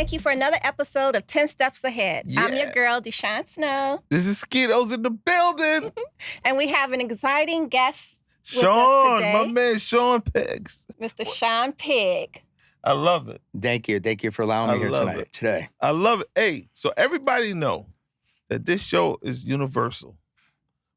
thank you for another episode of 10 Steps Ahead. Yeah. I'm your girl, DeShawn Snow. This is Skido's in the building. And we have an exciting guest with us Shawn, today. my man Shawn Pigg. Mr. Shawn Pigg. I love it. Thank you. Thank you for allowing me here today. I love it. Hey, so everybody know that this show is universal,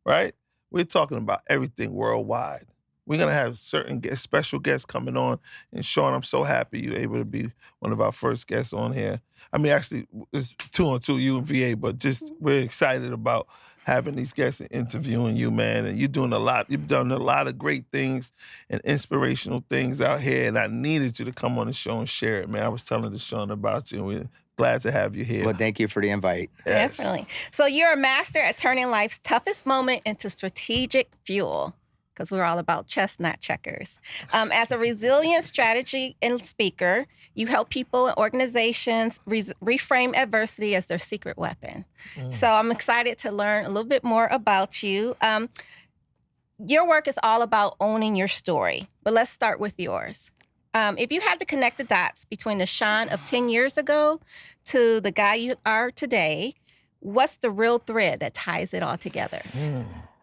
right? We're talking about everything worldwide. We're going to have certain special guests coming on. And Shawn, I'm so happy you're able to be one of our first guests on here. I mean, actually, it's 2-on-2, you and VA, but just we're excited about having these guests and interviewing you, man. And you're doing a lot. You've done a lot of great things and inspirational things out here. And I needed you to come on the show and share it, man. I was telling DeShawn about you, and we're glad to have you here. Well, thank you for the invite. Yes. Definitely. So you're a master at turning life's toughest moment into strategic fuel, because we're all about chestnut checkers. As a resilient strategy and speaker, you help people and organizations reframe adversity as their secret weapon. So I'm excited to learn a little bit more about you. Your work is all about owning your story, but let's start with yours. If you had to connect the dots between the Shawn of 10 years ago to the guy you are today, what's the real thread that ties it all together?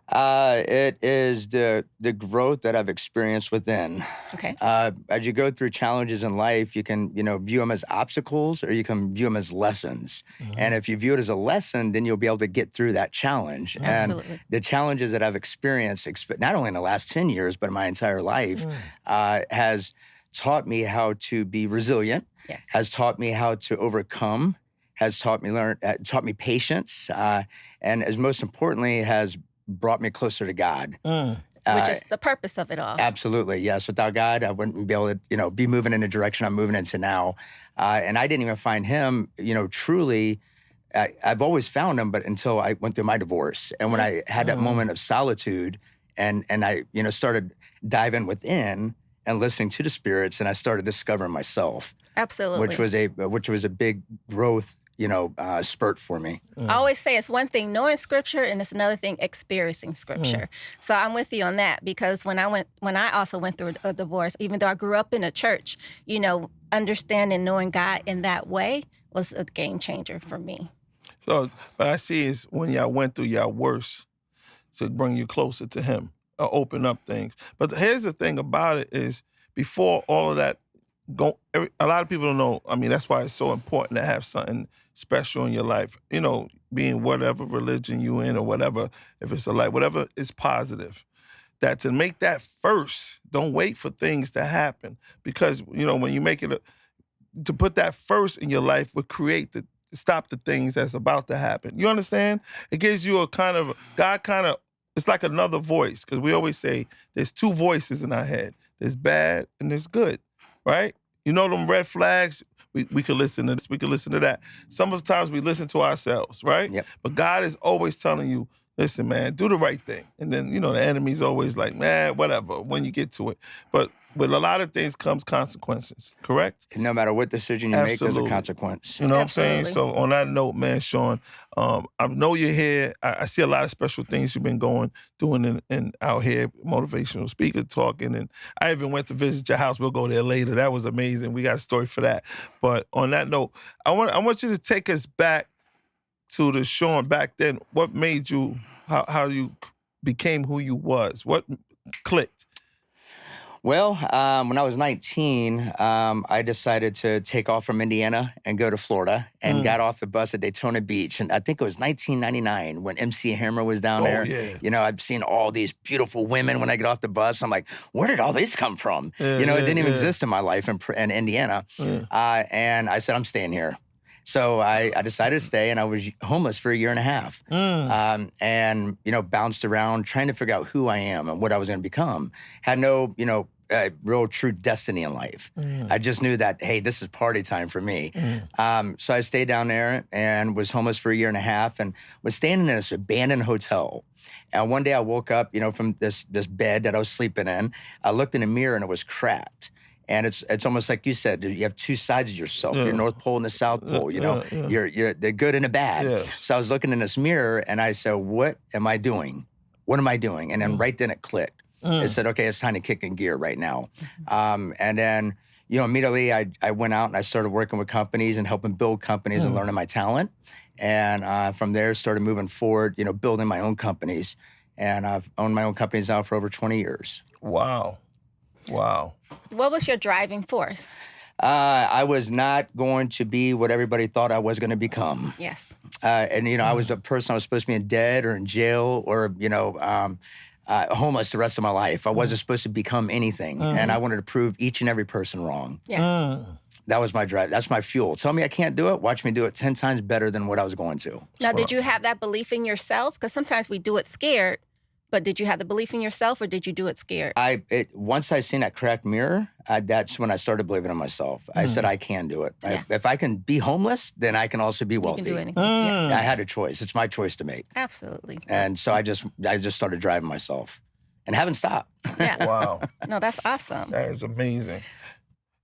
It is the growth that I've experienced within. Okay. As you go through challenges in life, you can, view them as obstacles or you can view them as lessons. And if you view it as a lesson, then you'll be able to get through that challenge. Absolutely. And the challenges that I've experienced, not only in the last 10 years, but my entire life, has taught me how to be resilient, has taught me how to overcome, has taught me patience, and as most importantly, has brought me closer to God. Which is the purpose of it all. Absolutely, yes. Without God, I wouldn't be able to, be moving in the direction I'm moving into now. And I didn't even find him, truly. I've always found him, but until I went through my divorce. And when I had that moment of solitude and I, started diving within and listening to the spirits, and I started discovering myself. Absolutely. Which was a big growth, spurt for me. I always say it's one thing knowing scripture and it's another thing experiencing scripture. So I'm with you on that, because when I also went through a divorce, even though I grew up in a church, understanding, knowing God in that way was a game changer for me. So what I see is when y'all went through y'all worst to bring you closer to him, or open up things. But here's the thing about it is, before all of that, a lot of people don't know. I mean, that's why it's so important to have something special in your life. Being whatever religion you in or whatever, if it's a life, whatever is positive. That to make that first, don't wait for things to happen. Because, when you make it, to put that first in your life would stop the things that's about to happen. You understand? It gives you it's like another voice. Because we always say there's two voices in our head. There's bad and there's good. Right? Them red flags, we could listen to this, we could listen to that. Sometimes we listen to ourselves, right? Yep. But God is always telling you, listen, man, do the right thing. And then, the enemy's always like, man, whatever, when you get to it. But with a lot of things comes consequences, correct? And no matter what decision you make, there's a consequence. You know what I'm saying? So on that note, man, Shawn, I know you're here. I see a lot of special things you've been doing in out here, motivational speaker talking. And I even went to visit your house. We'll go there later. That was amazing. We got a story for that. But on that note, I want you to take us back to the Shawn back then. What made you, how you became who you was? What clicked? Well, when I was 19, I decided to take off from Indiana and go to Florida and got off the bus at Daytona Beach. And I think it was 1999 when MC Hammer was down there. Yeah. I've seen all these beautiful women when I get off the bus. I'm like, where did all these come from? It didn't even exist in my life in Indiana. And I said, I'm staying here. So I decided to stay, and I was homeless for a year and a half. And, bounced around trying to figure out who I am and what I was going to become. Had no, real true destiny in life. I just knew that, hey, this is party time for me. So I stayed down there and was homeless for a year and a half and was staying in this abandoned hotel. And one day I woke up, from this bed that I was sleeping in. I looked in the mirror and it was cracked. And it's almost like you said, you have two sides of yourself, your North Pole and the South Pole, you're the good and the bad. So I was looking in this mirror and I said, what am I doing? What am I doing? And then right then it clicked. It said, okay, it's time to kick in gear right now. And then, immediately I went out and I started working with companies and helping build companies and learning my talent. And from there, started moving forward, building my own companies. And I've owned my own companies now for over 20 years. Wow. Wow. What was your driving force? I was not going to be what everybody thought I was going to become. Yes. And I was a person I was supposed to be in debt or in jail or, homeless the rest of my life. I wasn't supposed to become anything. And I wanted to prove each and every person wrong. Yeah. That was my drive. That's my fuel. Tell me I can't do it. Watch me do it 10 times better than what I was going to. Now, did you have that belief in yourself? Because sometimes we do it scared. But did you have the belief in yourself, or did you do it scared? Once I seen that cracked mirror, that's when I started believing in myself. I said, I can do it. Yeah. If I can be homeless, then I can also be wealthy. You can do anything. Yeah. I had a choice. It's my choice to make. Absolutely. And so I just started driving myself and haven't stopped. Yeah. Wow. No, that's awesome. That is amazing.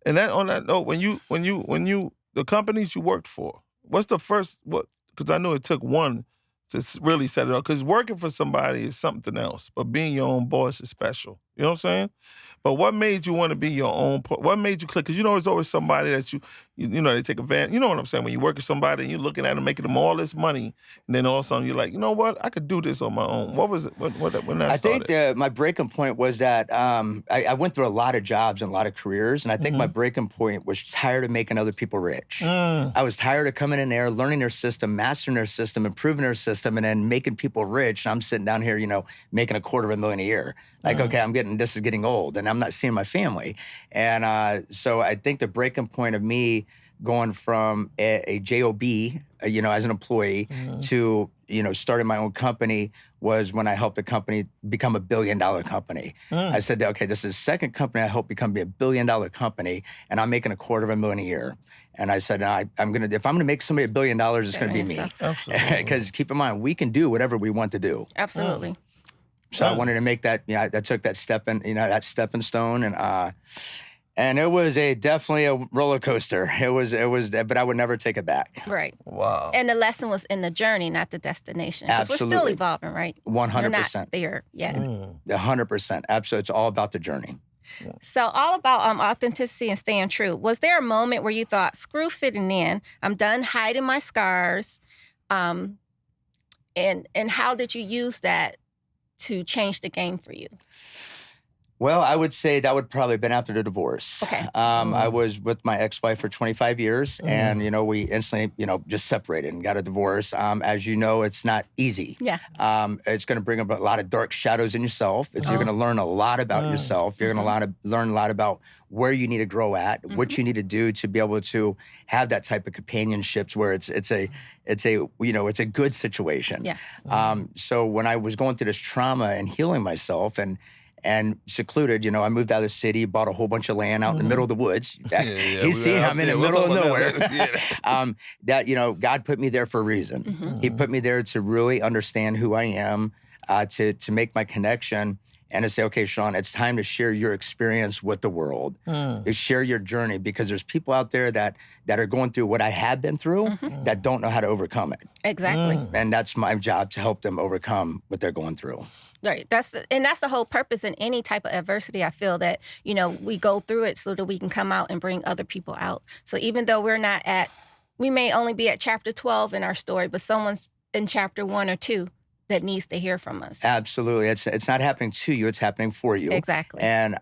And on that note, when you the companies you worked for, what's the first because I know it took one to really set it up. Because working for somebody is something else, but being your own boss is special. You know what I'm saying? But what made you want to be your own? What made you click? Because there's always somebody that they take advantage. You know what I'm saying? When you work with somebody and you're looking at them, making them all this money, and then all of a sudden you're like, you know what? I could do this on my own. What was it? When that started? I think my breaking point was that I went through a lot of jobs and a lot of careers, and I think my breaking point was tired of making other people rich. I was tired of coming in there, learning their system, mastering their system, improving their system, and then making people rich. And I'm sitting down here, making $250,000 a year. Like, okay, this is getting old, and I'm not seeing my family. And so I think the breaking point of me going from a JOB, as an employee, to, starting my own company was when I helped the company become $1 billion company. I said, okay, this is the second company I helped become a $1 billion company, and I'm making $250,000 a year. And I said, if I'm gonna make somebody $1 billion, it's gonna be me. Absolutely. Because keep in mind, we can do whatever we want to do. Absolutely. So I wanted to make that, I took that that stepping stone, and it was definitely a roller coaster. It was, but I would never take it back. Right. Wow. And the lesson was in the journey, not the destination. Because we're still Absolutely. evolving, right? 100%. You're not there yet. 100%. Absolutely. It's all about the journey. So all about authenticity and staying true. Was there a moment where you thought, screw fitting in, I'm done hiding my scars? And how did you use that to change the game for you? Well, I would say that would probably have been after the divorce. Okay. I was with my ex-wife for 25 years, and, we instantly, just separated and got a divorce. As you know, it's not easy. Yeah. It's going to bring up a lot of dark shadows in yourself. You're going to learn a lot about yourself. You're going to learn a lot about where you need to grow at, what you need to do to be able to have that type of companionships where it's a good situation. Yeah. So when I was going through this trauma and healing myself and secluded, I moved out of the city, bought a whole bunch of land out in the middle of the woods. You see, I'm in the middle of nowhere. That, God put me there for a reason. He put me there to really understand who I am, to make my connection, and to say, okay, Shawn, it's time to share your experience with the world. To share your journey, because there's people out there that are going through what I have been through that don't know how to overcome it. Exactly. And that's my job, to help them overcome what they're going through. Right. That's the whole purpose in any type of adversity. I feel that, we go through it so that we can come out and bring other people out. So even though we may only be at chapter 12 in our story, but someone's in chapter 1 or 2 that needs to hear from us. Absolutely. It's not happening to you, it's happening for you. Exactly. And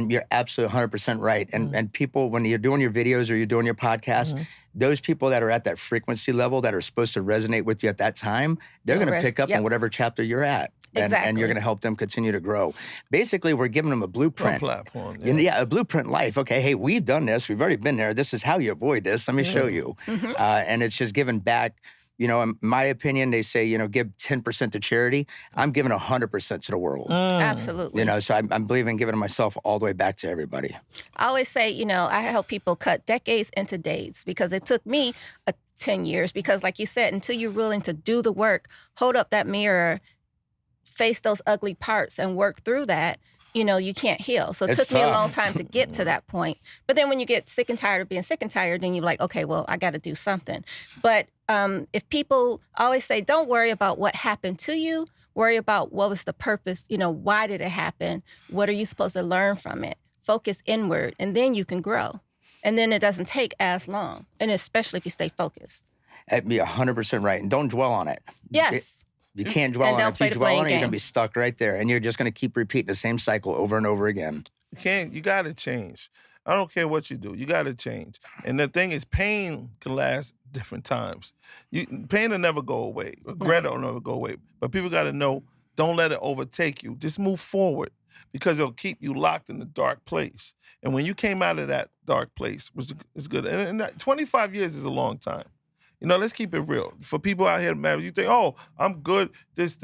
you're absolutely 100% right. And people, when you're doing your videos or you're doing your podcast, those people that are at that frequency level that are supposed to resonate with you at that time, they're going to pick up on whatever chapter you're at. And you're going to help them continue to grow. Basically, we're giving them a blueprint. A platform. Yeah, a blueprint life. Okay, hey, we've done this. We've already been there. This is how you avoid this. Let me show you. And it's just giving back. In my opinion, they say, give 10% to charity. I'm giving 100% to the world. Absolutely. So I'm believing giving myself all the way back to everybody. I always say, I help people cut decades into days, because it took me 10 years. Because like you said, until you're willing to do the work, hold up that mirror, face those ugly parts and work through that, you can't heal. So it took me a long time to get to that point. But then when you get sick and tired of being sick and tired, then you're like, okay, well, I got to do something. But if people always say, don't worry about what happened to you, worry about what was the purpose, why did it happen? What are you supposed to learn from it? focus inward, and then you can grow. And then it doesn't take as long, and especially if you stay focused. That'd be 100% right. And don't dwell on it. Yes. You can't dwell And on it. don't If play you the dwell on blame it, you're going game. to be stuck right there. And you're just going to keep repeating the same cycle over and over again. You got to change. I don't care what you do. You got to change. And the thing is, pain can last different times. Pain will never go away. Regret will never go away. But people got to know, don't let it overtake you. Just move forward, because it'll keep you locked in the dark place. And when you came out of that dark place, which is good. And 25 years is a long time. Let's keep it real. For people out here married, you think, oh, I'm good, this.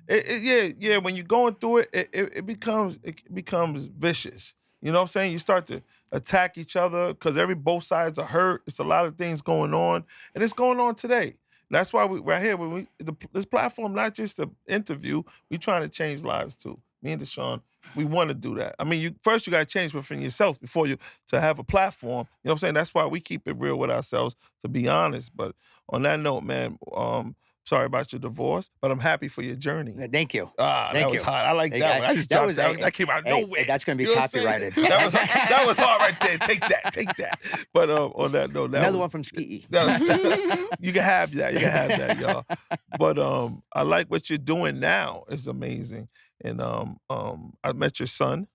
Yeah, when you're going through it, it becomes vicious. You know what I'm saying? You start to attack each other because both sides are hurt. It's a lot of things going on, and it's going on today. And that's why right here, this platform, not just an interview, we trying to change lives too. Me and DeShawn, we want to do that. I mean, first you got to change within yourselves before you to have a platform. You know what I'm saying? That's why we keep it real with ourselves, to be honest. But on that note, man, sorry about your divorce, but I'm happy for your journey. Thank you. That was hard. I like that one. I just dropped that. That came out of nowhere. That's going to be You know what I'm copyrighted. saying? That was hard right there. Take that. But on that note, Another one from Skido. You can have that. You can have that, y'all. But I like what you're doing now. It's amazing. And I met your son,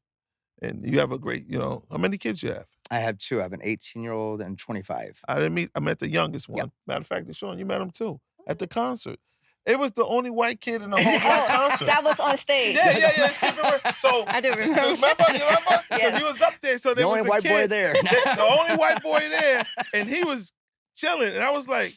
and you have a great, how many kids you have? I have 2. I have an 18-year-old and 25. I met the youngest one. Yep. Matter of fact, DeShawn, you met him too at the concert. It was the only white kid in the whole black concert. That was on stage. Yeah. Let's keep it real. So I do remember. You remember? Because you was up there. So there The was only a white kid, boy there. The only white boy there, and he was chilling. And I was like,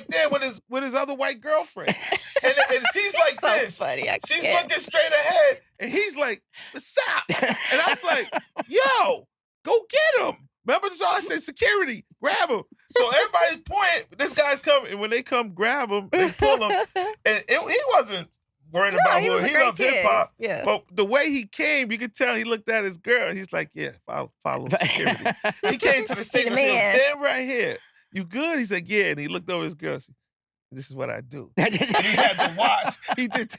there with his other white girlfriend. And she's like So this. funny. She's looking straight ahead, and he's like, what's up? And I was like, yo, go get him. Remember, so I said, security, grab him. So everybody's pointing, this guy's coming, and when they come grab him, they pull him. And he wasn't worried about he who. was a He great loved kid. hip-hop. Yeah. But the way he came, you could tell he looked at his girl. He's like, yeah, follow security. He came to the stage and said, stand right here. You good? He's like, yeah. And he looked over his girl. Said, this is what I do. And he had the watch. He did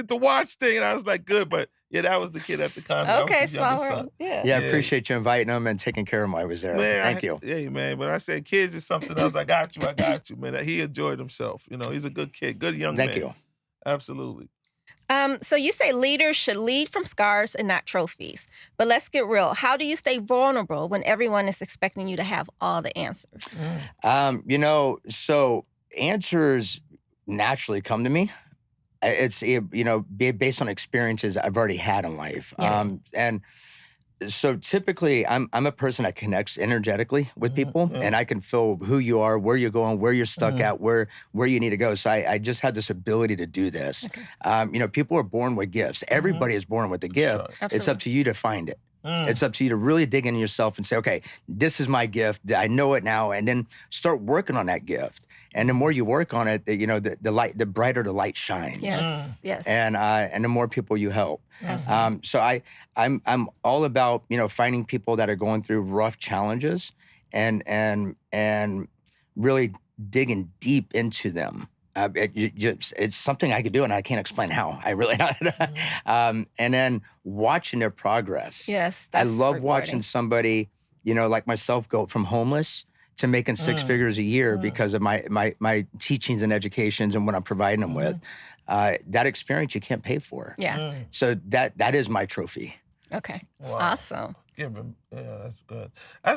the watch thing. And I was like, good. But yeah, that was the kid at the concert. Okay, Small Small. Yeah. Yeah, I appreciate you inviting him and taking care of him while I was there. Man, Thank you. Hey, man, when I said kids is something else, I got you, man. He enjoyed himself. He's a good kid, good young man. Thank you. Absolutely. So you say leaders should lead from scars and not trophies. But let's get real. How do you stay vulnerable when everyone is expecting you to have all the answers? So answers naturally come to me. It's, based on experiences I've already had in life. Yes. And so typically I'm a person that connects energetically with people, and I can feel who you are, where you're going, where you're stuck at, where you need to go. So I just had this ability to do this. Okay. People are born with gifts. Everybody is born with a gift. Absolutely. It's up to you to find it. It's up to you to really dig into yourself and say, okay, this is my gift. I know it now. And then start working on that gift. And the more you work on it, the brighter the light shines. Yes. And the more people you help. So I'm all about, finding people that are going through rough challenges and really digging deep into them. It's something I could do, and I can't explain how. I really and then watching their progress. Yes, I that's love rewarding. watching somebody, like myself, go from homeless to making 6 figures a year because of my teachings and educations and what I'm providing them with. That experience you can't pay for. Yeah. So that is my trophy. Okay. Wow. Awesome. Give him. Yeah, that's good.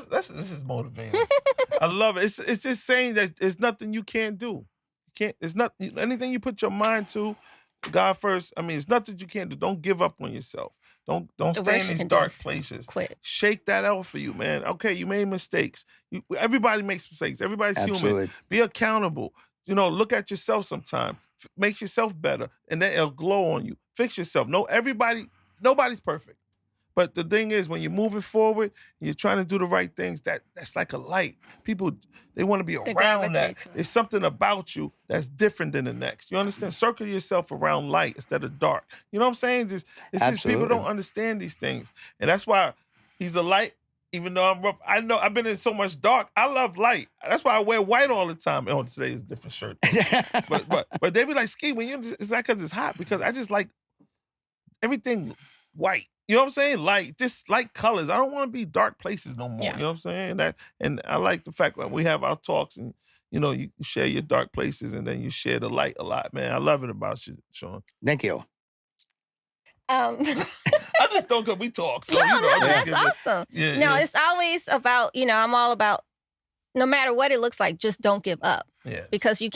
This is motivating. I love it. It's just saying that there's nothing you can't do. It's not anything you put your mind to. God first. I mean, it's nothing you can't do. Don't give up on yourself. Don't stay in these dark places. Quit. Shake that out for you, man. Okay, you made mistakes. Everybody makes mistakes. Everybody's Absolutely. human. Be accountable. Look at yourself sometime. Make yourself better, and then it'll glow on you. Fix yourself. Nobody's perfect. But the thing is, when you're moving forward, you're trying to do the right things, that's like a light. People, they want to be They around that. gravitate to it. It's something about you that's different than the next. You understand? Circle yourself around light instead of dark. You know what I'm saying? It's just people don't understand these things. And that's why he's a light, even though I'm rough. I know I've been in so much dark. I love light. That's why I wear white all the time. Oh, today is a different shirt. but they be like, Ski, when it's not because it's hot, because I just like everything white. You know what I'm saying? Light, just light colors. I don't want to be dark places no more. Yeah. You know what I'm saying? And I like the fact that we have our talks and, you know, you share your dark places and then you share the light a lot, man. I love it about you, Shawn. Thank you. I just don't, because we talk. So, No, you know, no, I'm just that's giving- awesome. Yeah, No, yeah. it's always about, you know, I'm all about, no matter what it looks like, just don't give up. Yeah. Because you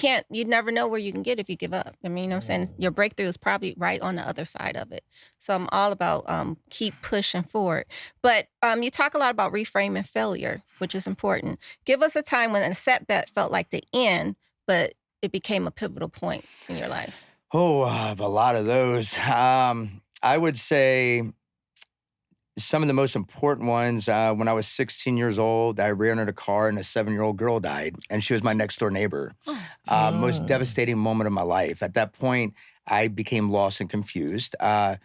never know where you can get if you give up. I mean, you know what I'm saying? Your breakthrough is probably right on the other side of it. So I'm all about keep pushing forward. But you talk a lot about reframing failure, which is important. Give us a time when a setback felt like the end, but it became a pivotal point in your life. Oh, I have a lot of those. I would say some of the most important ones, when I was 16 years old, I rented a car and a 7-year-old girl died, and she was my next door neighbor. Most devastating moment of my life. At that point, I became lost and confused. I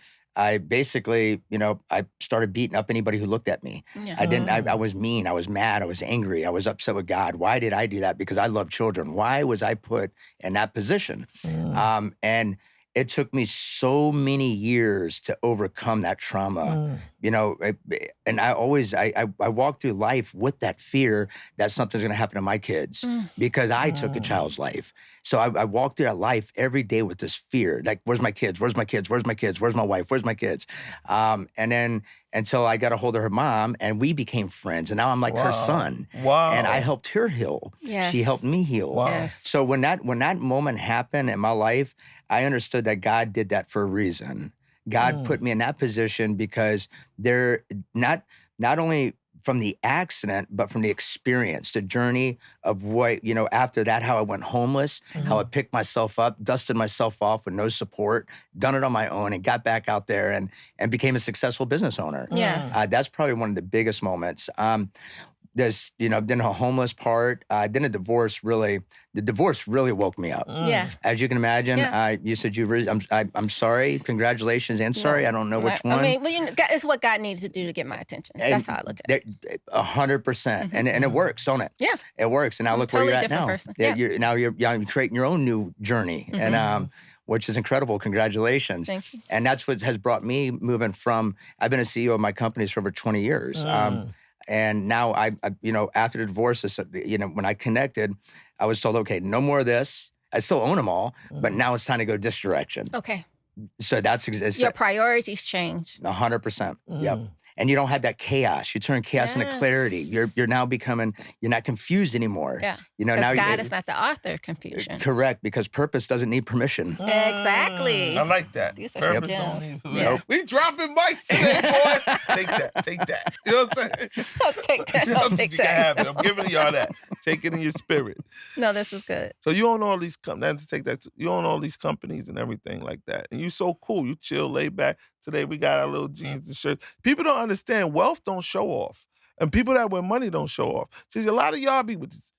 basically, you know, I started beating up anybody who looked at me. Yeah. I was mean, I was mad, I was angry, I was upset with God. Why did I do that? Because I love children. Why was I put in that position? And it took me so many years to overcome that trauma, you know, and I always, I walk through life with that fear that something's gonna happen to my kids because I took a child's life. So I walk through that life every day with this fear, like, where's my kids? Where's my kids? Where's my kids? Where's my wife? Where's my kids? And then until I got a hold of her mom and we became friends, and now I'm like her son. Wow. And I helped her heal. Yes. She helped me heal. Wow. Yes. So when that moment happened in my life, I understood that God did that for a reason. God put me in that position because they're not only from the accident, but from the experience, the journey of what, you know, after that, how I went homeless, how I picked myself up, dusted myself off with no support, done it on my own, and got back out there and became a successful business owner. Yes. That's probably one of the biggest moments. There's, you know, then a homeless part, then a divorce. The divorce really woke me up. Yeah. As you can imagine, Yeah. you said I'm sorry, congratulations, and sorry. I don't know which one. I mean, well, you know, it's what God needed to do to get my attention. That's how I look at it. 100%, and it works, don't it? Yeah. It works, and now look where Totally you're at different now. person. Yeah. You're creating your own new journey, and which is incredible. Congratulations. Thank you. And that's what has brought me moving from. I've been a CEO of my companies for over 20 years. And now you know, after the divorce, you know, when I connected, I was told, okay, no more of this. I still own them all, but now it's time to go this direction. Okay. So that's Your priorities change. 100%. Yep. And you don't have that chaos. You turn chaos into clarity. You're now becoming, you're not confused anymore. Yeah. You know, Because now God is not the author of confusion. Correct, because purpose doesn't need permission. Exactly. I like that. These are Purpose some don't gems. need- Yeah. We dropping mics today, boy. Take that. You know what I'm saying? I'll take that. You I'll take can have it. I'm giving y'all that. Take it in your spirit. No, this is good. So you own all these you own all these companies and everything like that. And you so cool. You chill, lay back. Today we got our little jeans and shirts. People don't understand wealth don't show off. And people that wear money don't show off. See, a lot of y'all be with these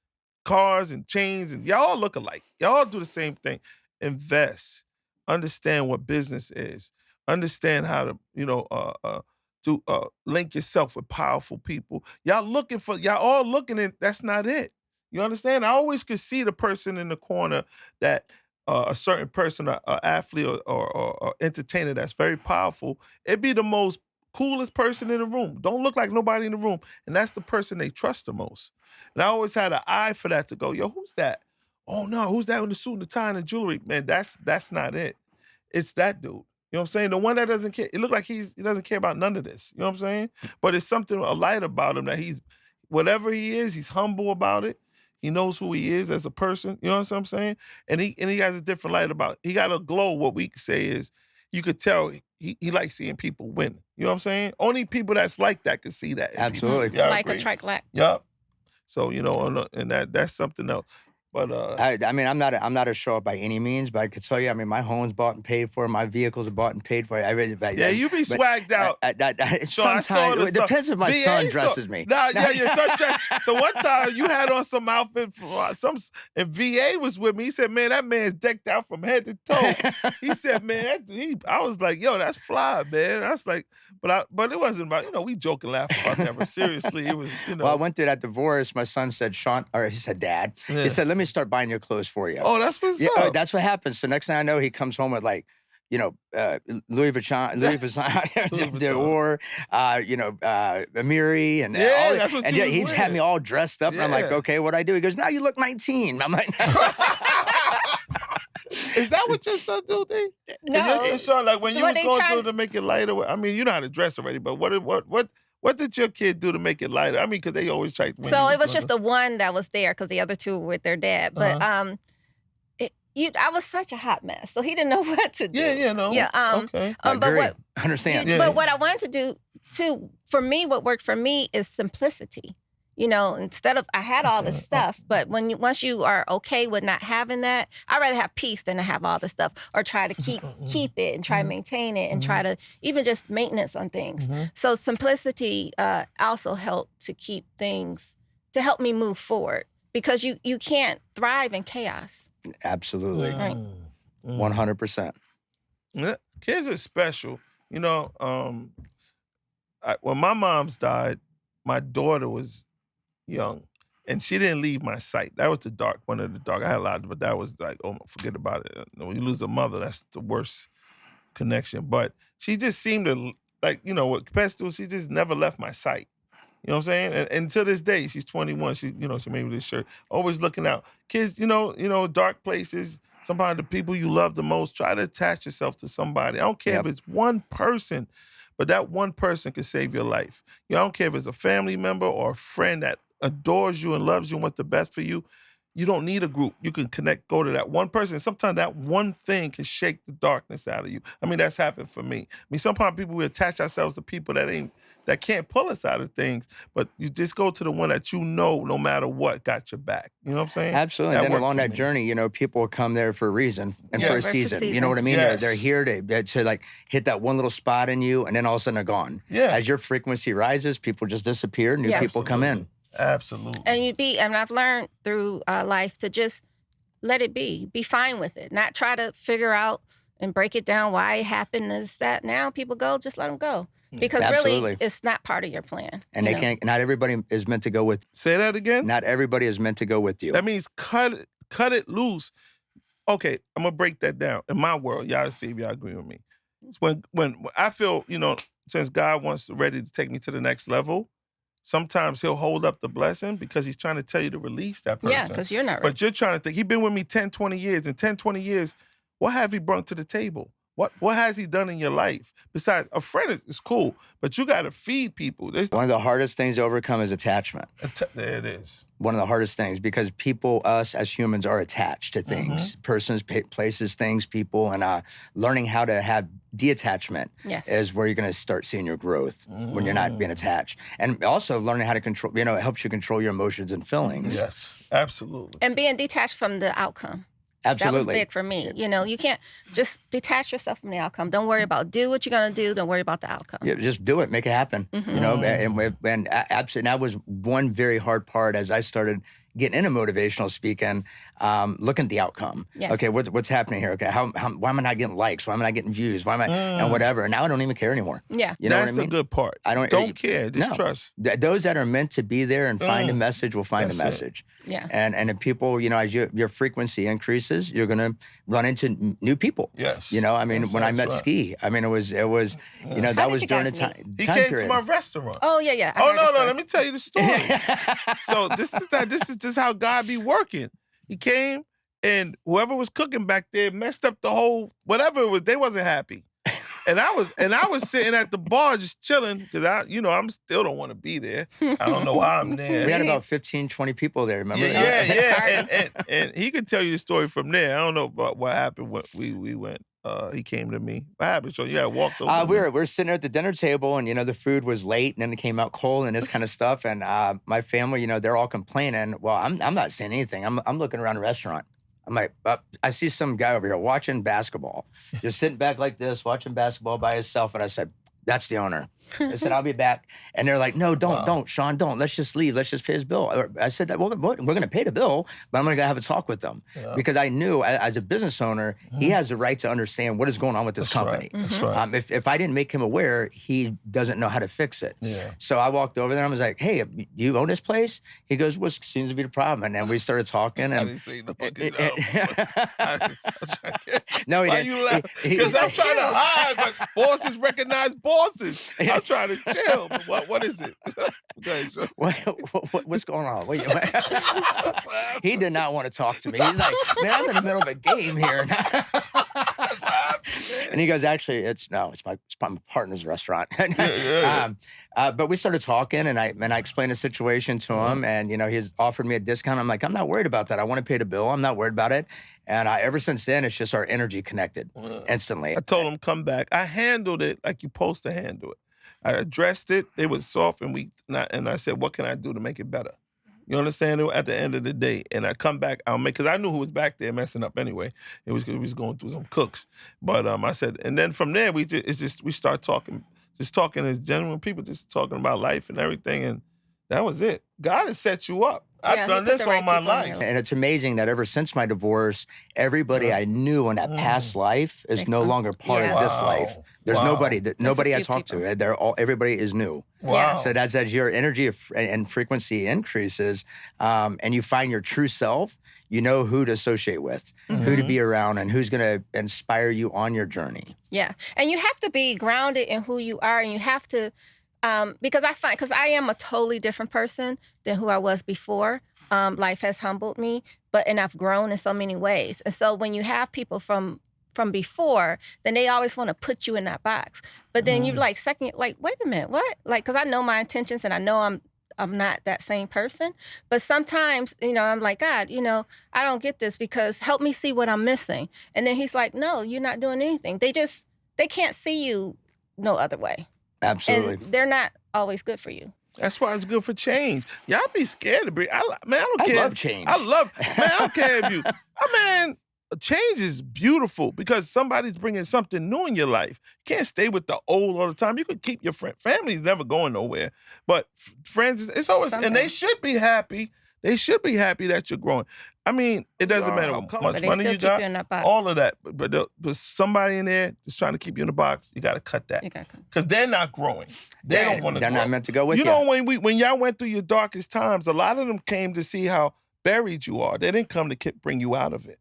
cars and chains and y'all all look alike. Y'all all do the same thing. Invest. Understand what business is. Understand how to, you know, link yourself with powerful people. Y'all all looking at, that's not it. You understand? I always could see the person in the corner that a certain person, an athlete or entertainer that's very powerful. It'd be the most coolest person in the room. Don't look like nobody in the room. And that's the person they trust the most. And I always had an eye for that to go, yo, who's that? Oh no, who's that in the suit and the tie and the jewelry? Man, that's not it. It's that dude. You know what I'm saying? The one that doesn't care. It look like he doesn't care about none of this. You know what I'm saying? But it's something, a light about him that whatever he is, he's humble about it. He knows who he is as a person. You know what I'm saying? And he has a different light about it. He got a glow. What we could say is, you could tell he likes seeing people win. You know what I'm saying? Only people that's like that can see that. Absolutely. Like a track lack. Yup. So, you know, and that's something else. But I mean, I'm not a show up by any means, but I could tell you, I mean, my home's bought and paid for, my vehicles are bought and paid for. You be swagged out. Sometimes it depends if my son dresses me. Your son dressed. The one time you had on some outfit, and VA was with me. He said, "Man, that man's decked out from head to toe." He said, "Man, I was like, yo, that's fly, man." I was like, but it wasn't about, you know, we joke and laugh about that, but seriously, it was, you know. Well, I went through that divorce. My son said, he said, Dad. Yeah. He said, let me start buying your clothes for you. Oh, that's what's Yeah, up. that's what happens. So next thing I know, he comes home with like Louis Vuitton, Dior, Amiri, and all. That's what And you he'd was had me all dressed up, and I'm like, Yeah. okay, what'd I do? He goes, now you look 19. I'm like, Is that what your son do, D? No. Your son, like when you What was they going try- through to make it lighter. I mean, you know how to dress already, but what did your kid do to make it lighter? I mean, because they always try. So it was just the one that was there because the other two were with their dad. But I was such a hot mess, so he didn't know what to do. Okay. I but agree. what Understand? Yeah. But what I wanted to do too, for me, what worked for me is simplicity. Instead of I had all this stuff, but once you are okay with not having that, I'd rather have peace than to have all this stuff, or try to keep it and try to maintain it and try to even just maintenance on things. So simplicity also helped to keep things, to help me move forward, because you can't thrive in chaos. Absolutely. Right. 100%. Kids are special. When my mom's died, my daughter was young, and she didn't leave my sight. That was one of the dark. I had a lot, but that was like, oh, forget about it. When you lose a mother, that's the worst connection. But she just seemed to, like, what pets do, she just never left my sight. You know what I'm saying? And to this day, she's 21. She made me this shirt. Always looking out. Kids, dark places, sometimes the people you love the most, try to attach yourself to somebody. I don't care if it's one person, but that one person can save your life. I don't care if it's a family member or a friend that adores you and loves you and wants the best for you. You don't need a group. You can go to that one person. Sometimes that one thing can shake the darkness out of you. I mean, that's happened for me. I mean, sometimes we attach ourselves to people that can't pull us out of things, but you just go to the one that no matter what, got your back. You know what I'm saying? Absolutely. And then along that journey, people come there for a reason and for a season. You know what I mean? Yes. They're here to like hit that one little spot in you, and then all of a sudden they're gone. Yeah. As your frequency rises, people just disappear, new people come in. Absolutely. And I've learned through life to just let it be fine with it, not try to figure out and break it down why it happened, is that now people go, just let them go. Because really, it's not part of your plan. And they can't, not everybody is meant to go with. Say that again? Not everybody is meant to go with you. That means cut it loose. Okay, I'm going to break that down. In my world, y'all see if y'all agree with me. When I feel, since God ready to take me to the next level, sometimes he'll hold up the blessing because he's trying to tell you to release that person. Yeah, because you're not ready. But you're trying to think, he's been with me 10, 20 years. In 10, 20 years, what have he brought to the table? What has he done in your life? Besides, a friend is cool, but you got to feed people. One of the hardest things to overcome is attachment. There it is. One of the hardest things, because us as humans are attached to things, persons, places, things, people, and learning how to have detachment is where you're going to start seeing your growth when you're not being attached. And also learning how to control, it helps you control your emotions and feelings. Yes, absolutely. And being detached from the outcome. Absolutely. That was big for me. You can't just detach yourself from the outcome. Don't worry about do what you're going to do. Don't worry about the outcome. Yeah, just do it. Make it happen. And absolutely, that was one very hard part as I started getting into motivational speaking, looking at the outcome. Yes. Okay, what's happening here? Okay, why am I not getting likes? Why am I not getting views? Why am I and whatever? And now I don't even care anymore. Yeah, you know That's what I mean? the good part. I don't care. Just trust. Those that are meant to be there and find a message will find a message. Yeah. And if people, as your frequency increases, you're gonna run into new people. Yes. When I met Ski, it was that was during a time He came period. to my restaurant. Oh yeah. Oh no, let me tell you the story. So this is how God be working. He came and whoever was cooking back there messed up the whole whatever it was. They wasn't happy, and I was sitting at the bar just chilling because I'm still don't want to be there. I don't know why I'm there. We had about 15, 20 people there. Remember? Yeah. And he could tell you the story from there. I don't know about what happened when we went. He came to me. What happened? So walked over. We were sitting there at the dinner table, and the food was late, and then it came out cold, and this kind of stuff. And my family, they're all complaining. Well, I'm not saying anything. I'm looking around the restaurant. I'm like, I see some guy over here watching basketball, just sitting back like this, watching basketball by himself. And I said, that's the owner. I said, I'll be back. And they're like, no, don't, Shawn, don't. Let's just leave. Let's just pay his bill. I said, well, we're going to pay the bill, but I'm going to have a talk with them. Yeah. Because I knew as a business owner, he has the right to understand what is going on with this company. Right. That's right. If I didn't make him aware, he doesn't know how to fix it. Yeah. So I walked over there and I was like, hey, you own this place? He goes, what seems to be the problem? And then we started talking. And I didn't say no fucking no, he Why didn't. you laugh? Because I'm trying to hide, but bosses recognize bosses. I'm trying to chill. But what is it? Okay, so. What's going on? He did not want to talk to me. He's like, man, I'm in the middle of a game here. And he goes, actually, it's my partner's restaurant. But we started talking, and I explained the situation to him, and he's offered me a discount. I'm like, I'm not worried about that. I want to pay the bill. I'm not worried about it. And ever since then, it's just our energy connected instantly. I told him, come back. I handled it like you're supposed to handle it. I addressed it. It was soft and weak. And I said, what can I do to make it better? You understand? At the end of the day. And I come back, because I knew who was back there messing up anyway. It was because we was going through some cooks. But I said, and then from there, we start talking, just talking as genuine people, just talking about life and everything. And that was it. God has set you up. I've done this all my life. And it's amazing that ever since my divorce, everybody I knew in that past life is no longer part of this life. There's nobody I talk to. Everybody is new. Wow. So that's as your energy and frequency increases, and you find your true self, you know who to associate with, who to be around, and who's going to inspire you on your journey. Yeah. And you have to be grounded in who you are, and you have to, because I am a totally different person than who I was before. Life has humbled me, and I've grown in so many ways. And so when you have people from before, then they always want to put you in that box. But then you wait a minute, what? Because I know my intentions and I know I'm not that same person. But sometimes, I'm like, God, I don't get this because help me see what I'm missing. And then he's like, no, you're not doing anything. They can't see you no other way. Absolutely. And they're not always good for you. That's why it's good for change. Y'all be scared to breathe. I don't care. I love change. I don't care if you, change is beautiful because somebody's bringing something new in your life. You can't stay with the old all the time. You could keep your family's never going nowhere. But friends, it's always, and they should be happy. They should be happy that you're growing. It doesn't matter how much money you got, all of that. But there's somebody in there just trying to keep you in the box. You got to cut that. Because they're not growing. They don't want to grow. They're not meant to go with you. When y'all went through your darkest times, a lot of them came to see how buried you are. They didn't come to bring you out of it.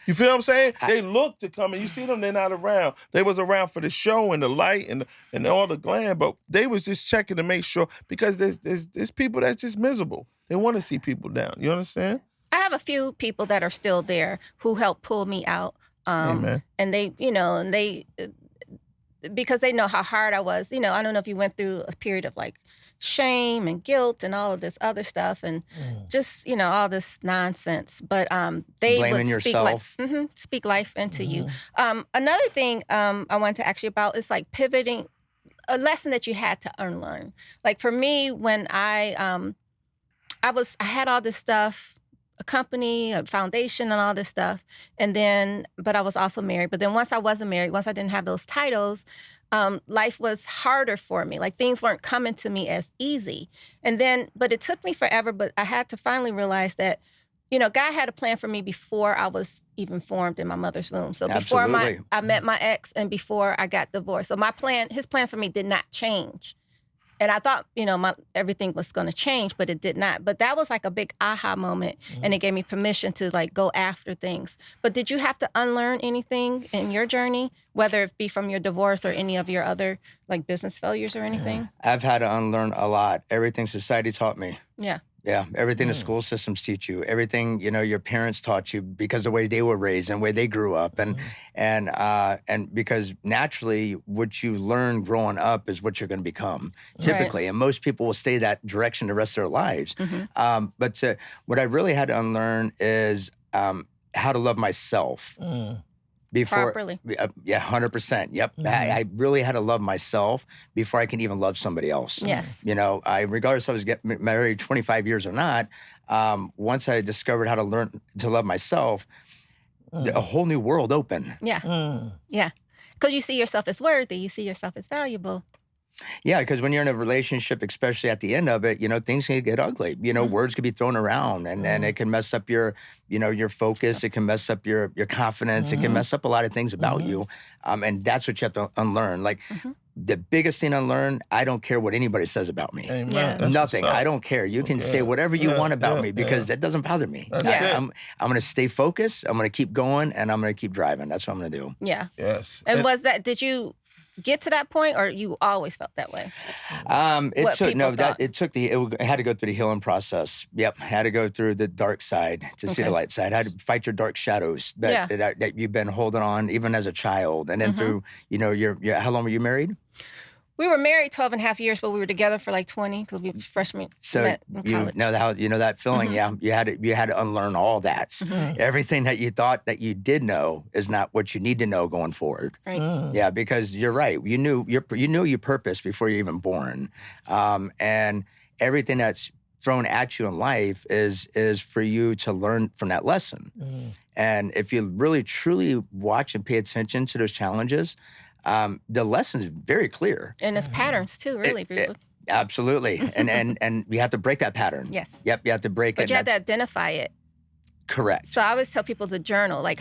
You feel what I'm saying? They look to come, and you see them, they're not around. They was around for the show and the light and all the glam, but they was just checking to make sure, because there's people that's just miserable. They want to see people down. You understand? I have a few people that are still there who help pull me out. Amen. And they, because they know how hard I was. I don't know if you went through a period of shame and guilt and all of this other stuff and just, all this nonsense. But they blaming would speak life into you. Another thing I wanted to ask you about is pivoting, a lesson that you had to unlearn. For me, when I had all this stuff, a company, a foundation, and all this stuff. But I was also married. But then once I wasn't married, once I didn't have those titles, life was harder for me. Things weren't coming to me as easy. But it took me forever. But I had to finally realize that, God had a plan for me before I was even formed in my mother's womb. So before I met my ex and before I got divorced. So his plan for me did not change. And I thought, everything was going to change, but it did not. But that was a big aha moment, and it gave me permission to go after things. But did you have to unlearn anything in your journey, whether it be from your divorce or any of your other business failures or anything? I've had to unlearn a lot. Everything society taught me. Yeah. Yeah, everything the school systems teach you, everything your parents taught you because the way they were raised and the way they grew up, and because naturally what you learn growing up is what you're going to become typically, and most people will stay that direction the rest of their lives. But what I really had to unlearn is how to love myself. Properly. Yeah, 100%. Yep. I really had to love myself before I can even love somebody else. Yes. Regardless if I was getting married 25 years or not, once I discovered how to learn to love myself, a whole new world opened. Yeah. Yeah. Because you see yourself as worthy. You see yourself as valuable. Yeah, because when you're in a relationship, especially at the end of it, things can get ugly. Words can be thrown around, and it can mess up your focus. It can mess up your confidence. It can mess up a lot of things about you. And that's what you have to unlearn. Like, the biggest thing I learned, I don't care what anybody says about me. Amen. Yeah. That's Nothing. what's up. I don't care. You can say whatever you want about me because that doesn't bother me. That's it. I'm going to stay focused. I'm going to keep going, and I'm going to keep driving. That's what I'm going to do. Yeah. Yes. And did you get to that point, or you always felt that way? It had to go through the healing process. Yep, had to go through the dark side to see the light side. Had to fight your dark shadows that you've been holding on even as a child, and then through your how long were you married? We were married 12 and a half years, but we were together for like 20 because we were freshmen. So met in college. that feeling. Yeah, you had to unlearn all that. Everything that you thought that you did know is not what you need to know going forward. Right. Yeah, because you're right. You knew your purpose before you're even born, and everything that's thrown at you in life is for you to learn from that lesson. And if you really truly watch and pay attention to those challenges, the lesson is very clear. And it's patterns too, really. Absolutely. And you have to break that pattern. Yes. Yep, you have to break it. But you have to identify it. Correct. So I always tell people to journal. Like,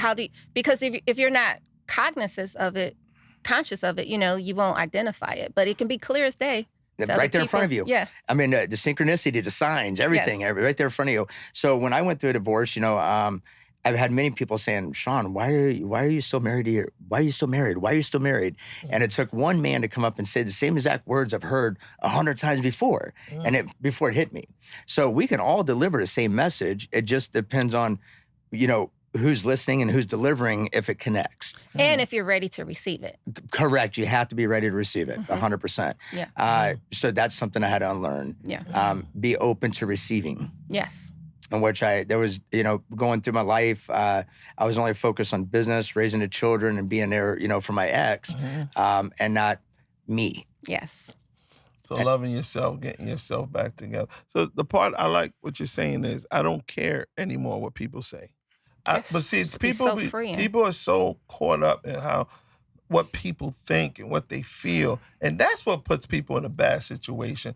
because if you're not conscious of it, you won't identify it. But it can be clear as day. Right there in front of you. Yeah. I mean, the synchronicity, the signs, everything, right there in front of you. So when I went through a divorce, I've had many people saying, Shawn, why are you still married here? Why are you still married? Why are you still married? And it took one man to come up and say the same exact words I've heard 100 times before, before it hit me. So we can all deliver the same message. It just depends on, who's listening and who's delivering, if it connects. And if you're ready to receive it. Correct. You have to be ready to receive it, 100%. Yeah. So that's something I had to unlearn. Yeah. Be open to receiving. Yes. In which going through my life, I was only focused on business, raising the children, and being there, for my ex, and not me. Yes. So loving yourself, getting yourself back together. So the part I like what you're saying is I don't care anymore what people say. But see, people are so caught up in what people think and what they feel, and that's what puts people in a bad situation.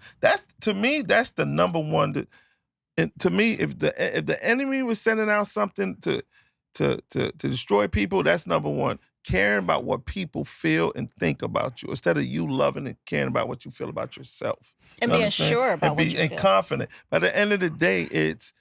To me, that's the number one. And to me, if the enemy was sending out something to destroy people, that's number one. Caring about what people feel and think about you instead of you loving and caring about what you feel about yourself. And being sure about what you feel. And confident. By the end of the day, it's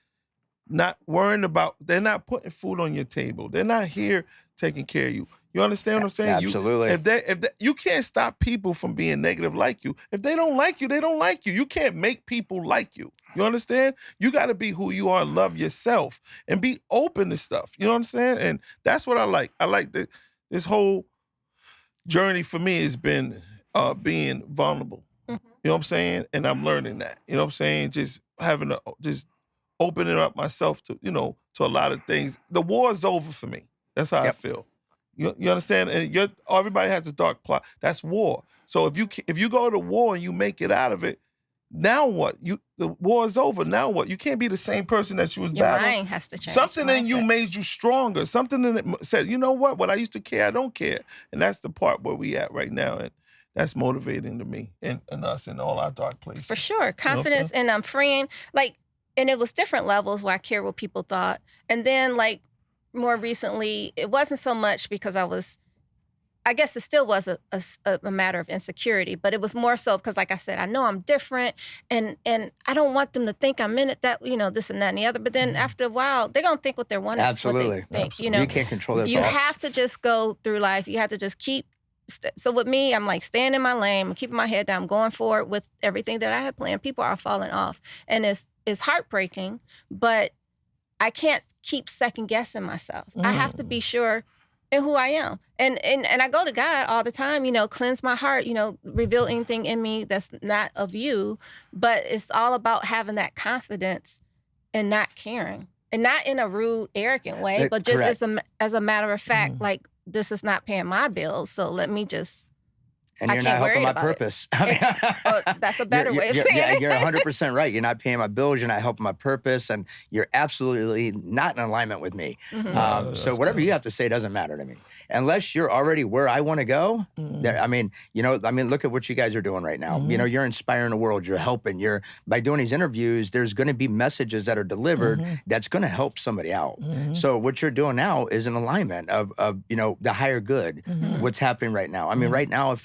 not worrying about, they're not putting food on your table. They're not here taking care of you. You understand what I'm saying? Absolutely. You can't stop people from being negative like you. If they don't like you, they don't like you. You can't make people like you. You understand? You got to be who you are, love yourself, and be open to stuff. You know what I'm saying? And that's what I like. I like that this whole journey for me has been being vulnerable. You know what I'm saying? And I'm learning that. You know what I'm saying? Just opening up myself to a lot of things. The war is over for me. That's how I feel. You understand? And everybody has a dark plot. That's war. So if you go to war and you make it out of it, now what? The war is over. Now what? You can't be the same person that you was battling. Your mind has to change. Something in you made you stronger. Something in it said, you know what? What I used to care, I don't care. And that's the part where we at right now. And that's motivating to me and us in all our dark places. For sure. Confidence, and I'm freeing. And it was different levels where I cared what people thought. And then more recently, it wasn't so much because I guess it still was a matter of insecurity, but it was more so because, like I said, I know I'm different, and I don't want them to think I'm in it, that, this and that and the other. But then after a while, they're going to think what they're wanting. Absolutely. What they think, You can't control their thoughts. You have to just go through life. You have to just keep. So with me, I'm staying in my lane, I'm keeping my head down, I'm going forward with everything that I had planned. People are falling off, and it's heartbreaking, but I can't keep second guessing myself. I have to be sure in who I am. And I go to God all the time, cleanse my heart, reveal anything in me that's not of you. But it's all about having that confidence and not caring. And not in a rude, arrogant way, but just as a matter of fact, this is not paying my bills, so let me just... And you're not helping my purpose. That's a better way of saying it. You're 100% right. You're not paying my bills. You're not helping my purpose. And you're absolutely not in alignment with me. So whatever you have to say doesn't matter to me. unless you're already where I want to go, I mean, look at what you guys are doing right now. You know, you're inspiring the world. You're helping. By doing these interviews, there's going to be messages that are delivered that's going to help somebody out. So what you're doing now is an alignment of the higher good, what's happening right now. I mean, right now,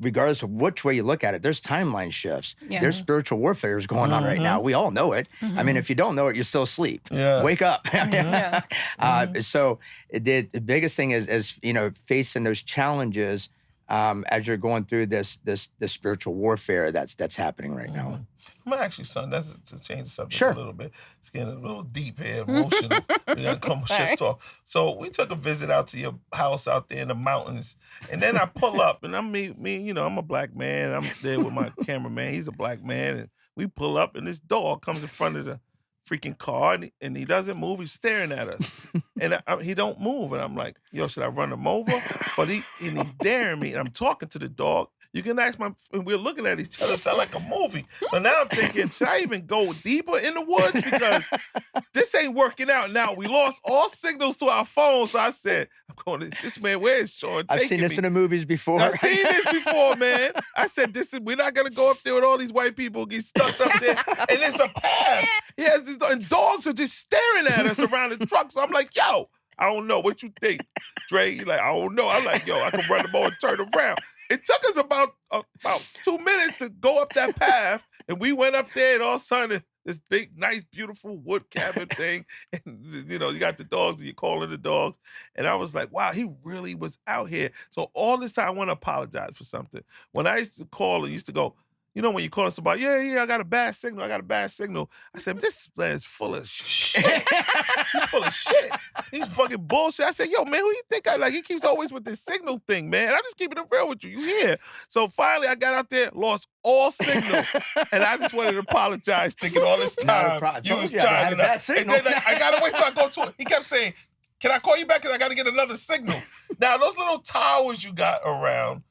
regardless of which way you look at it, there's timeline shifts. Yeah. There's spiritual warfare going on right now. We all know it. I mean, if you don't know it, you're still asleep. Yeah. Wake up. So the biggest thing is facing those challenges as you're going through this spiritual warfare that's happening right now. I'm gonna ask you something. That's to change the subject a little bit. It's getting a little deep here, emotional. We gotta come shift talk. So we took a visit out to your house out there in the mountains, and then I pull up, and I'm I'm a black man. I'm there with my cameraman. He's a black man, and we pull up, and this dog comes in front of the freaking car, and he doesn't move. He's staring at us, and he don't move, and I'm like, yo, should I run him over? But he's daring me, and I'm talking to the dog. You can ask we're looking at each other, sound like a movie. But now I'm thinking, should I even go deeper in the woods? Because this ain't working out now. We lost all signals to our phones. So I said, this man, where is Shawn taking me? I've seen this in the movies before. I've seen this before, man. I said, we're not going to go up there with all these white people, get stuck up there. And it's a path. And dogs are just staring at us around the truck. So I'm like, yo, I don't know. What you think, Dre? He's like, I don't know. I'm like, yo, I can run them over and turn around. It took us about 2 minutes to go up that path, and we went up there, and all of a sudden, this big, nice, beautiful wood cabin thing, and you got the dogs, and you're calling the dogs, and I was like, wow, he really was out here. So all this time, I want to apologize for something. When I used to call, and used to go, when you call somebody, yeah, I got a bad signal. I said, this man's full of shit. He's full of shit. He's fucking bullshit. I said, yo, man, who you think I like? He keeps always with this signal thing, man. I'm just keeping it real with you. You hear? So finally, I got out there, lost all signal, and I just wanted to apologize, thinking all this time you was trying to. And then I gotta wait till I go to it. He kept saying, can I call you back? Because I got to get another signal. Now, those little towers you got around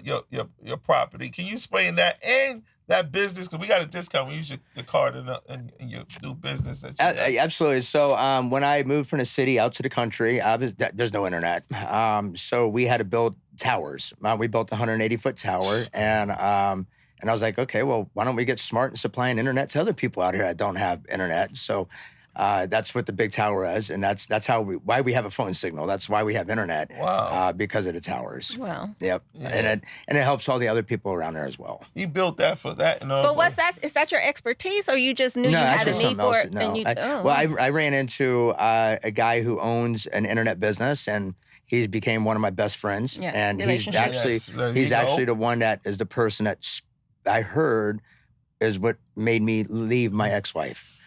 your property. Can you explain that and that business? Because we got a discount. We use your card in your new business. That you absolutely. So when I moved from the city out to the country, there's no internet. So we had to build towers. We built a 180-foot tower, and I was like, okay, well, why don't we get smart and supplying internet to other people out here that don't have internet? So that's what the big tower is, and that's why we have a phone signal. That's why we have internet. Wow. Because of the towers. Wow. Yep. Yeah. And it helps all the other people around there as well. You built that for that. But what's that? Is that your expertise, or you just knew you had a need for it? No. I ran into a guy who owns an internet business, and he became one of my best friends. Yeah. And he's actually the one that is the person that I heard is what made me leave my ex-wife.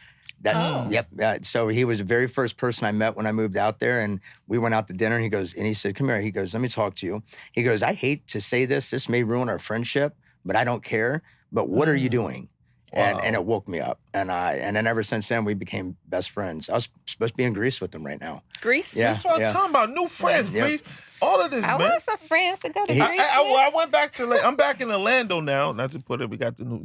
Yep. So he was the very first person I met when I moved out there, and we went out to dinner, and he said, come here. He goes, let me talk to you. He goes, I hate to say this. This may ruin our friendship, but I don't care. But what are you doing? Wow. And it woke me up. And then ever since then, we became best friends. I was supposed to be in Greece with him right now. Greece? Yeah. That's what I'm talking about. New friends, Greece. All of this, man. I want some friends to go to Greece. I went back to, I'm back in Orlando now. Not to put it, we got the new,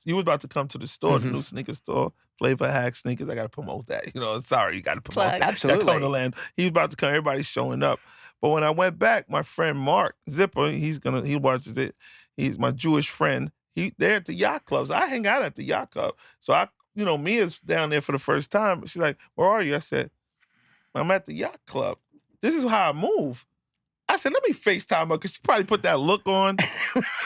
you was about to come to the store, the new sneaker store, Flavor Hack Sneakers. I got to promote that. Sorry, you got to promote that. Absolutely. That coming to Orlando. He was about to come. Everybody's showing up. But when I went back, my friend Mark Zipper, he watches it. He's my Jewish friend. They're at the yacht clubs. I hang out at the yacht club. So Mia's down there for the first time. She's like, where are you? I said, I'm at the yacht club. This is how I move. I said, let me FaceTime her, because she probably put that look on.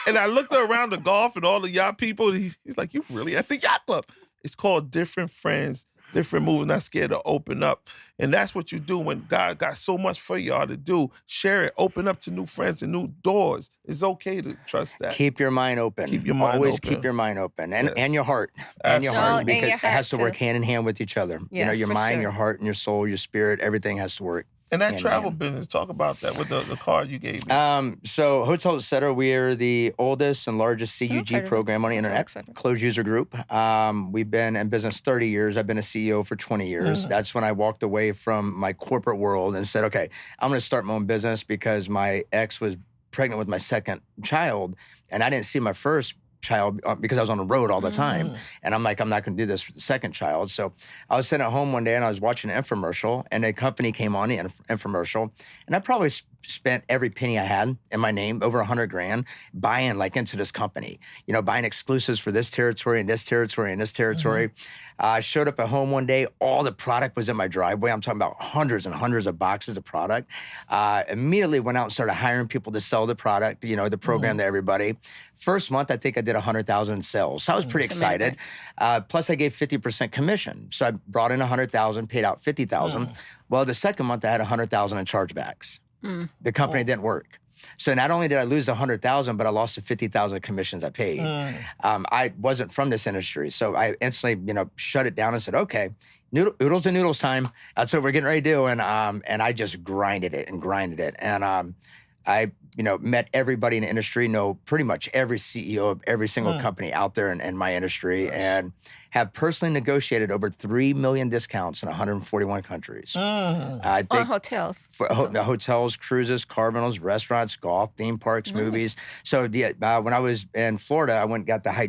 And I looked around the golf and all the yacht people, and he's like, you really at the yacht club? It's called Different Friends, Different Moves, Not Scared to Open Up. And that's what you do when God got so much for y'all to do. Share it. Open up to new friends and new doors. It's okay to trust that. Keep your mind open. Keep your mind Always open. keep your mind open. And your heart. Absolutely. And your heart. Because and your it has to heart, work hand in hand with each other. Yeah, your mind, your heart, and your soul, your spirit, everything has to work. And that travel business, talk about that with the card you gave me. So Hotel Etc., we are the oldest and largest CUG program on the internet, closed user group. We've been in business 30 years. I've been a CEO for 20 years. That's when I walked away from my corporate world and said, okay, I'm going to start my own business, because my ex was pregnant with my second child, and I didn't see my first child because I was on the road all the time. And I'm like, I'm not going to do this for the second child. So I was sitting at home one day and I was watching an infomercial, and a company came on the infomercial, and I probably spent every penny I had in my name, over $100,000, buying like into this company, you know, buying exclusives for this territory and this territory and this territory. I showed up at home one day, all the product was in my driveway. I'm talking about hundreds and hundreds of boxes of product. Immediately went out and started hiring people to sell the product, you know, the program to everybody. First month, I think I did 100,000 in sales. So I was pretty excited. Plus I gave 50% commission. So I brought in 100,000, paid out 50,000. Well, the second month I had 100,000 in chargebacks. The company didn't work. So not only did I lose 100,000, but I lost the 50,000 commissions I paid. I wasn't from this industry, so I instantly, you know, shut it down and said, "Okay, oodles and noodles time. That's what we're getting ready to do." And I just grinded it. And I, you know, met everybody in the industry, know pretty much every CEO of every single company out there in my industry, and have personally negotiated over 3 million discounts in 141 countries. I think On hotels. For hotels, cruises, car rentals, restaurants, golf, theme parks, movies. So when I was in Florida, I went and got the IV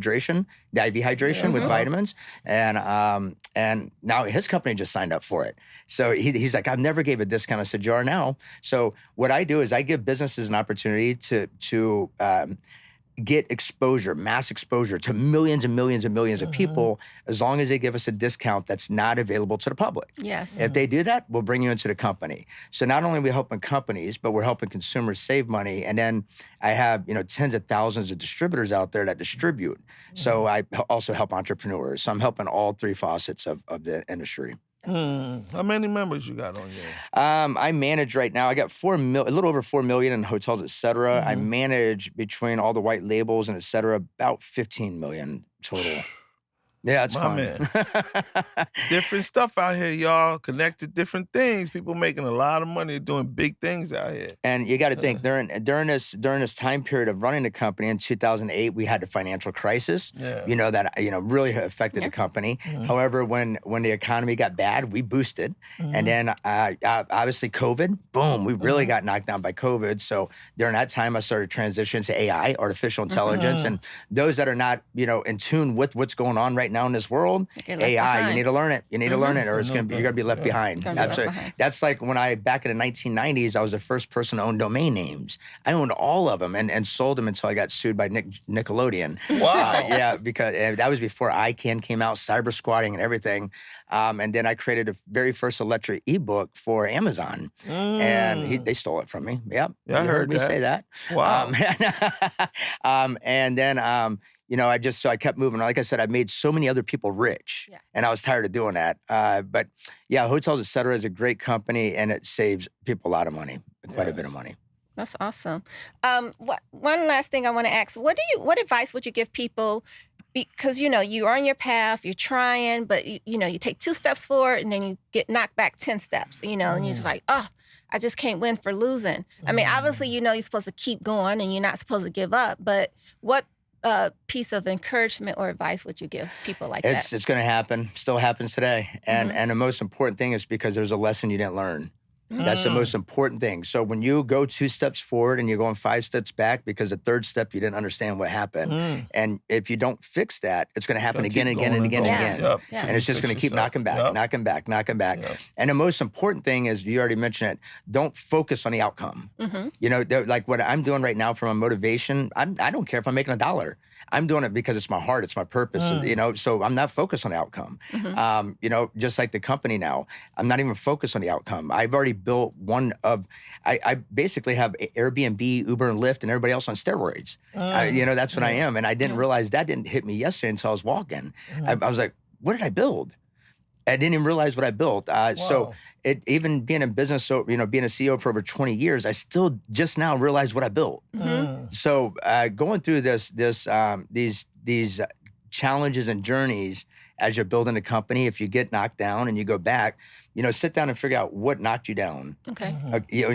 hydration with vitamins, and now his company just signed up for it. So he's like, "I've never gave a discount." I said, "You are now." So what I do is I give businesses an opportunity to get exposure, mass exposure to millions and millions and millions of people, as long as they give us a discount that's not available to the public. Yes. If they do that, we'll bring you into the company. So not only are we helping companies, but we're helping consumers save money. And then I have, you know, tens of thousands of distributors out there that distribute. So I also help entrepreneurs. So I'm helping all three facets of the industry. How many members you got on here? I manage right now. I got a little over 4 million in hotels, et cetera. I manage between all the white labels and et cetera, about 15 million total. Yeah, it's fun. Man. Different stuff out here, y'all. Connected different things. People making a lot of money doing big things out here. And you got to think during this time period of running the company in 2008, we had the financial crisis. You know that really affected the company. However, when the economy got bad, we boosted, and then obviously COVID, boom, we really got knocked down by COVID. So during that time, I started transitioning to AI, artificial intelligence, and those that are not in tune with what's going on right now in this world, AI, you need to learn it. You need to learn it, or you're gonna be left behind. That's like when back in the 1990s, I was the first person to own domain names. I owned all of them and sold them until I got sued by Nickelodeon. Wow. Yeah, because that was before ICANN came out, cyber squatting and everything. And then I created the very first electric ebook for Amazon, and they stole it from me. Yep, yeah, I heard me say that. Wow. And then I kept moving. Like I said, I made so many other people rich, and I was tired of doing that. But yeah, Hotels, et cetera, is a great company, and it saves people a lot of money, quite a bit of money. That's awesome. One last thing I want to ask: what advice would you give people? Because you're on your path, you're trying, but you take 2 steps forward, and then you get knocked back 10 steps. And you're just like, oh, I just can't win for losing. I mean, obviously, you're supposed to keep going, and you're not supposed to give up. But what piece of encouragement or advice would you give people like that? It's going to happen. Still happens today. And the most important thing is because there's a lesson you didn't learn. That's the most important thing. So when you go 2 steps forward and you're going 5 steps back because the 3rd step you didn't understand what happened, and if you don't fix that, it's going to happen again and again and again and again. Yep. And it's just going to keep knocking back, knocking back. Yep. And the most important thing is, you already mentioned it, don't focus on the outcome. Like what I'm doing right now from a motivation, I don't care if I'm making $1. I'm doing it because it's my heart, it's my purpose, so I'm not focused on the outcome. Just like the company now, I'm not even focused on the outcome. I've already built I basically have Airbnb, Uber, and Lyft, and everybody else on steroids. That's what I am. And I didn't realize that didn't hit me yesterday until I was walking. I was like, what did I build? I didn't even realize what I built. So even being in business, so being a CEO for over 20 years, I still just now realized what I built. So going through these challenges and journeys as you're building a company, if you get knocked down and you go back, sit down and figure out what knocked you down. Okay.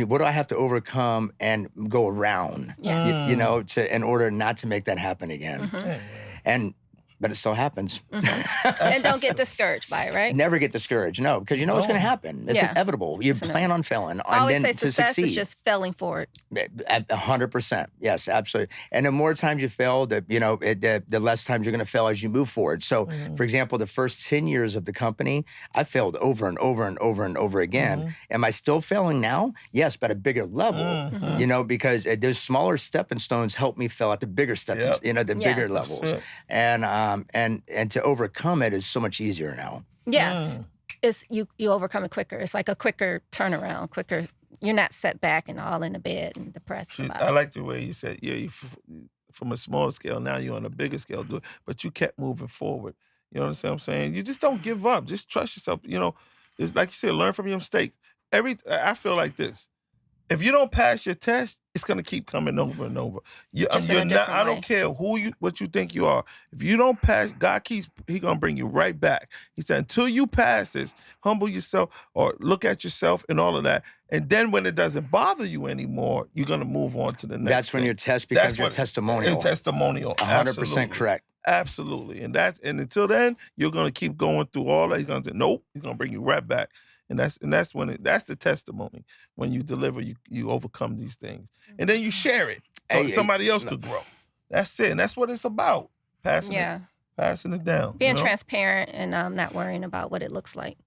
What do I have to overcome and go around? Yes. In order not to make that happen again. And but it still happens. And don't get discouraged by it, right? Never get discouraged, no, because you know what's going to happen. It's inevitable. You plan on failing. I always and say then to success succeed. is just failing for it. 100%. Yes, absolutely. And the more times you fail, the less times you're going to fail as you move forward. So, for example, the first 10 years of the company, I failed over and over and over and over again. Am I still failing now? Yes, but at a bigger level, because those smaller stepping stones help me fail at the bigger stepping, the bigger levels. And to overcome it is so much easier now. Yeah. It's you overcome it quicker. It's like a quicker turnaround, quicker. You're not set back and all in the bed and depressed about it. I like the way you said, from a smaller scale, now you're on a bigger scale, but you kept moving forward. You know what I'm saying? You just don't give up. Just trust yourself. It's like you said, learn from your mistakes. I feel like this. If you don't pass your test, it's gonna keep coming over and over. I don't care what you think you are. If you don't pass, He gonna bring you right back. He said, until you pass this, humble yourself or look at yourself and all of that. And then when it doesn't bother you anymore, you're gonna move on to the next. That's when your test becomes your testimonial. Your testimonial. 100% correct. Absolutely. And until then, you're gonna keep going through all that. He's gonna say, nope, he's gonna bring you right back. And that's when that's the testimony. When you deliver, you overcome these things. And then you share it so somebody else could grow. That's it. And that's what it's about. Passing it down. Being transparent and not worrying about what it looks like.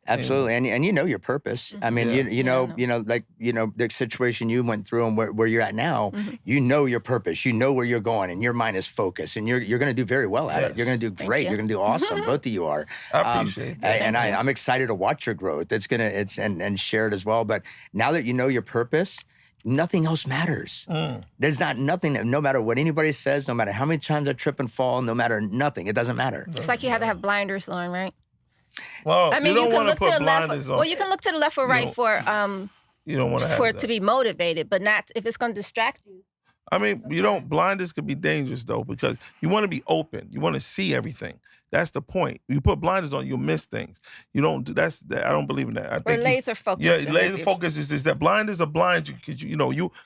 Absolutely, and you know your purpose. I mean, the situation you went through and where you're at now. You know your purpose. You know where you're going, and your mind is focused, and you're going to do very well at it. You're going to do great. You're going to do awesome. Both of you are. I appreciate that. And I'm excited to watch your growth. And share it as well. But now that you know your purpose, nothing else matters. There's nothing, no matter what anybody says, no matter how many times I trip and fall, no matter nothing, it doesn't matter. It's like you have to have blinders on, right? Well, I mean, you don't want to look put to the left. blinders on. Well, you can look to the left or right for you don't want to have for it to be motivated, but not if it's going to distract you. I mean, blinders could be dangerous though, because you want to be open. You want to see everything. That's the point. You put blinders on, you'll miss things. You don't do I don't believe in that. I think laser focus. Yeah, laser focus is that blinders are blind you because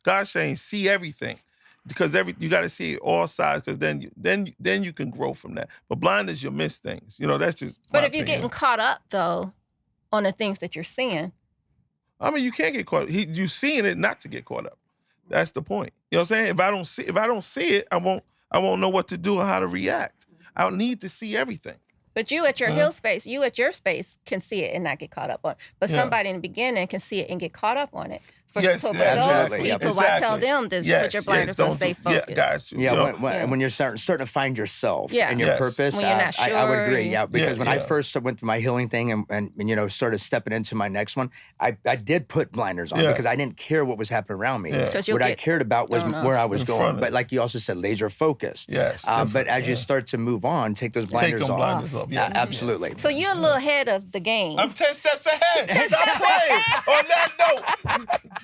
God's saying see everything. Because you got to see all sides, because then you can grow from that. But blinders, you'll miss things. That's just. But if you're getting caught up though, on the things that you're seeing, I mean, you can't get caught up. You're seeing it not to get caught up. That's the point. You know what I'm saying? If I don't see it, I won't know what to do or how to react. I need to see everything. But you at your hill space, you at your space can see it and not get caught up on it. But somebody in the beginning can see it and get caught up on it. For those people, I tell them to put your blinders on, stay focused. Yeah, got you. When you're starting to find yourself and your purpose, when you're not sure, I would agree. Yeah, because when I first went through my healing thing and started stepping into my next one, I did put blinders on because I didn't care what was happening around me. What I cared about was where I was going. But like you also said, laser focused. Yes. But as you start to move on, take those blinders off. Yeah, absolutely. So you're a little ahead of the game. I'm 10 steps ahead. Stop playing. On that note,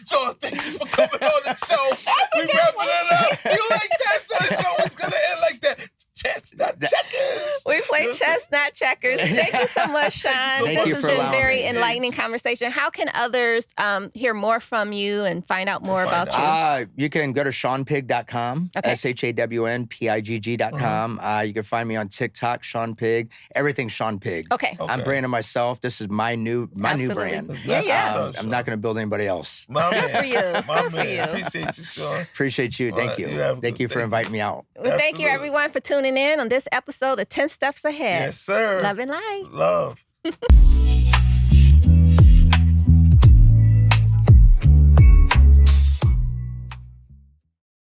so thank you for coming on the show. We wrapping it up. You like that? So it's always gonna end like that. Chestnut checkers. We play chestnut checkers. Thank you so much, Shawn. This has been a very enlightening conversation. How can others hear more from you and find out more about you? You can go to ShawnPigg.com, ShawnPigg.com. You can find me on TikTok, Shawn Pigg. Everything Shawn Pigg. Okay. I'm branding myself. This is my new brand. Yeah. I'm not going to build anybody else. Good for you. Good for you. Appreciate you, Shawn. Appreciate you. Thank you. Thank you for inviting me out. Well, thank you, everyone, for tuning in on this episode of 10 Steps Ahead. Yes, sir. Love and light. Love.